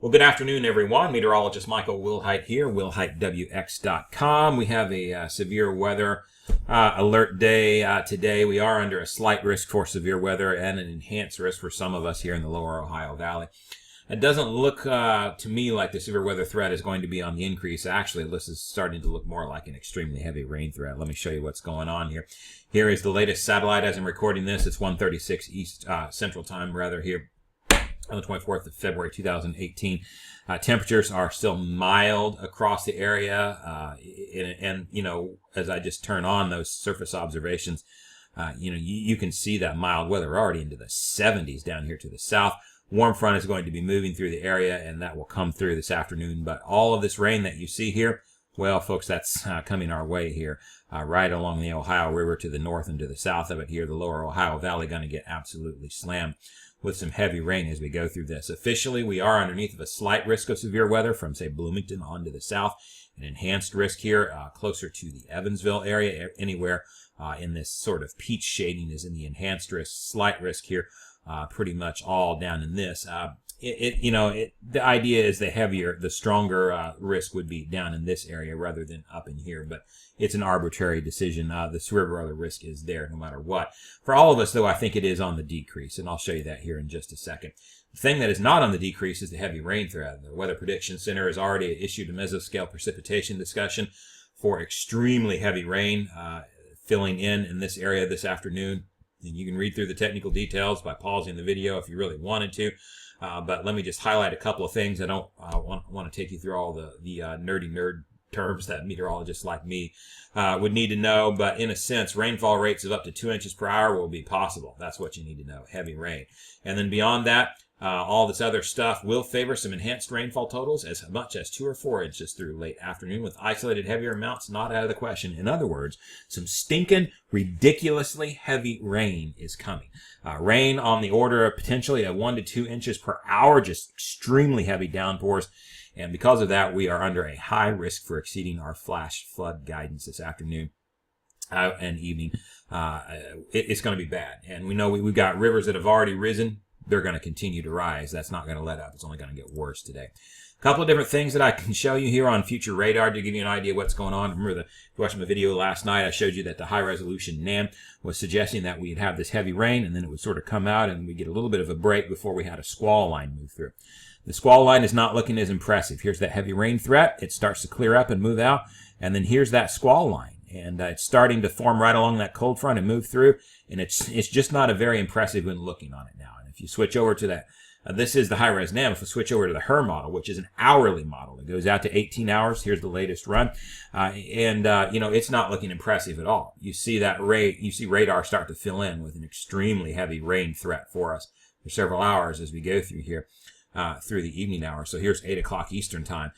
Well, good afternoon, everyone. Meteorologist Michael Wilhite here, WilhiteWX.com. We have a severe weather alert day today. We are under a slight risk for severe weather and an enhanced risk for some of us here in the lower Ohio Valley. It doesn't look to me like the severe weather threat is going to be on the increase. Actually, this is starting to look more like an extremely heavy rain threat. Let me show you what's going on here. Here is the latest satellite as I'm recording this. It's 1:36 East Central Time, here on the 24th of February 2018. Temperatures are still mild across the area, and as I just turn on those surface observations, you can see that mild weather already into the 70s down here to the south. Warm front is going to be moving through the area, and that will come through this afternoon. But all of this rain that you see here, well, folks, that's coming our way here, right along the Ohio River to the north and to the south of it here. The lower Ohio Valley going to get absolutely slammed with some heavy rain as we go through this. Officially, we are underneath of a slight risk of severe weather from, say, Bloomington on to the south. An enhanced risk here closer to the Evansville area. Anywhere in this sort of peach shading is in the enhanced risk. Slight risk here, pretty much all down in this. The idea is the stronger risk would be down in this area rather than up in here, but it's an arbitrary decision. The severe weather risk is there no matter what. For all of us, though, I think it is on the decrease, and I'll show you that here in just a second. The thing that is not on the decrease is the heavy rain threat. The Weather Prediction Center has already issued a mesoscale precipitation discussion for extremely heavy rain filling in this area this afternoon. And you can read through the technical details by pausing the video if you really wanted to. But let me just highlight a couple of things. I don't want to take you through all the nerdy nerd terms that meteorologists like me would need to know. But in a sense, rainfall rates of up to 2 inches per hour will be possible. That's what you need to know, heavy rain. And then beyond that, all this other stuff will favor some enhanced rainfall totals as much as 2 or 4 inches through late afternoon, with isolated heavier amounts not out of the question. In other words, some stinking, ridiculously heavy rain is coming. Rain on the order of potentially 1 to 2 inches per hour, just extremely heavy downpours. And because of that, we are under a high risk for exceeding our flash flood guidance this afternoon and evening. It's going to be bad. And we know we've got rivers that have already risen. They're going to continue to rise. That's not going to let up. It's only going to get worse today. A couple of different things that I can show you here on future radar to give you an idea what's going on. Remember, if you watched my video last night, I showed you that the high-resolution NAM was suggesting that we'd have this heavy rain, and then it would sort of come out, and we'd get a little bit of a break before we had a squall line move through. The squall line is not looking as impressive. Here's that heavy rain threat. It starts to clear up and move out, and then here's that squall line. And it's starting to form right along that cold front and move through, and it's just not a very impressive when looking on it now. And if you switch over to that, this is the high-res NAM. If we switch over to the HER model, which is an hourly model, it goes out to 18 hours. Here's the latest run, it's not looking impressive at all. You see radar start to fill in with an extremely heavy rain threat for us for several hours as we go through here. Through the evening hours. So here's 8 o'clock Eastern time.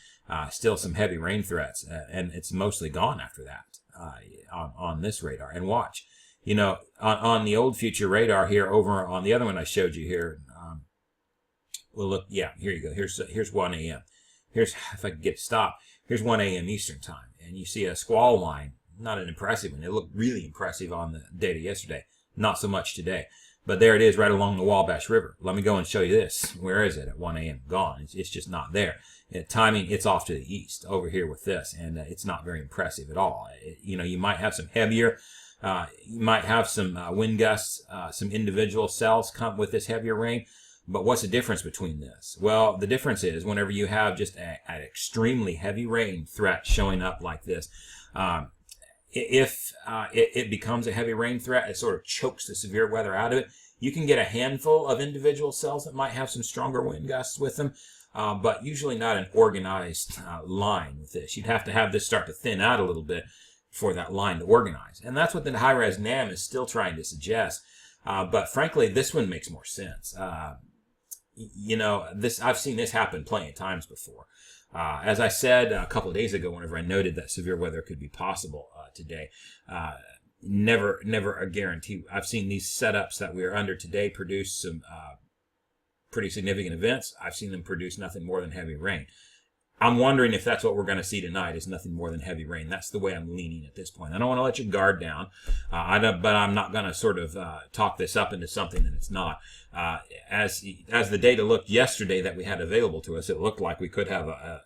Still some heavy rain threats, and it's mostly gone after that on this radar. And watch, on the old future radar here over on the other one I showed you here. Here you go. Here's 1 a.m. Here's, if I could get it stopped, here's 1 a.m. Eastern time. And you see a squall line, not an impressive one. It looked really impressive on the data yesterday. Not so much today. But there it is right along the Wabash River. Let me go and show you this. Where is it at 1 a.m.? Gone. It's just not there. Timing, it's off to the east over here with this, and it's not very impressive at all. You might have some heavier, you might have some wind gusts, some individual cells come with this heavier rain. But what's the difference between this? Well, the difference is whenever you have just an extremely heavy rain threat showing up like this, if it becomes a heavy rain threat, it sort of chokes the severe weather out of it. You can get a handful of individual cells that might have some stronger wind gusts with them, but usually not an organized line with this. You'd have to have this start to thin out a little bit for that line to organize. And that's what the high-res NAM is still trying to suggest. But frankly, this one makes more sense. I've seen this happen plenty of times before. As I said a couple of days ago, whenever I noted that severe weather could be possible today, never a guarantee. I've seen these setups that we are under today produce some pretty significant events. I've seen them produce nothing more than heavy rain. I'm wondering if that's what we're going to see tonight is nothing more than heavy rain. That's the way I'm leaning at this point. I don't want to let your guard down, but I'm not going to sort of talk this up into something that it's not. As the data looked yesterday that we had available to us, it looked like we could have a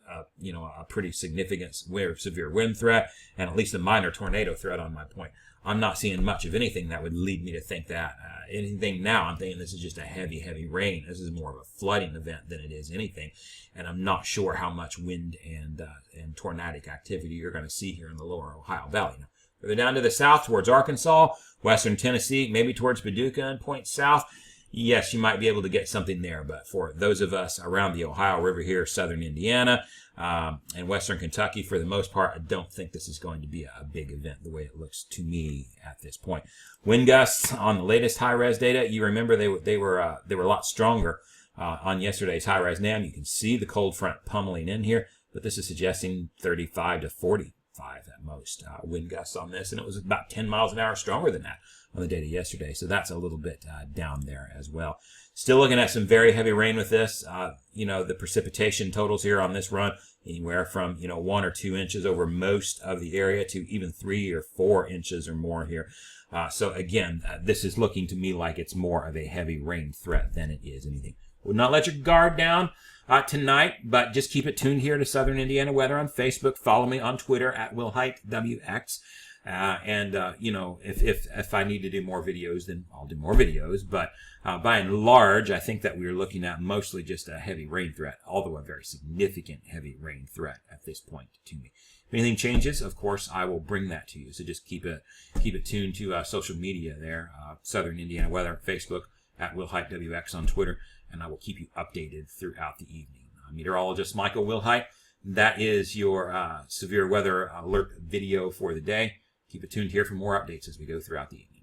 pretty significant severe wind threat and at least a minor tornado threat on my point. I'm not seeing much of anything that would lead me to think that. Anything now, I'm thinking this is just a heavy, heavy rain. This is more of a flooding event than it is anything. And I'm not sure how much wind and tornadic activity you're going to see here in the lower Ohio Valley. Now, further down to the south towards Arkansas, western Tennessee, maybe towards Paducah and points south, yes, you might be able to get something there. But for those of us around the Ohio River here, southern Indiana, and western Kentucky, for the most part, I don't think this is going to be a big event the way it looks to me at this point. Wind gusts on the latest high-res data, you remember they were a lot stronger on yesterday's high-res NAM. You can see the cold front pummeling in here, but this is suggesting 35 to 45 at most wind gusts on this, and it was about 10 miles an hour stronger than that on the data yesterday, so that's a little bit down there as well. Still looking at some very heavy rain with this. The precipitation totals here on this run, anywhere from 1 or 2 inches over most of the area to even 3 or 4 inches or more here. So again, this is looking to me like it's more of a heavy rain threat than it is anything. Would not let your guard down tonight, but just keep it tuned here to Southern Indiana Weather on Facebook. Follow me on Twitter at WillHiteWX. If I need to do more videos, then I'll do more videos. But by and large, I think that we're looking at mostly just a heavy rain threat, although a very significant heavy rain threat at this point to me. If anything changes, of course, I will bring that to you. So just keep it tuned to social media there, Southern Indiana Weather, Facebook, at WillHiteWX on Twitter, and I will keep you updated throughout the evening. Meteorologist Michael Wilhite, that is your severe weather alert video for the day. Keep it tuned here for more updates as we go throughout the evening.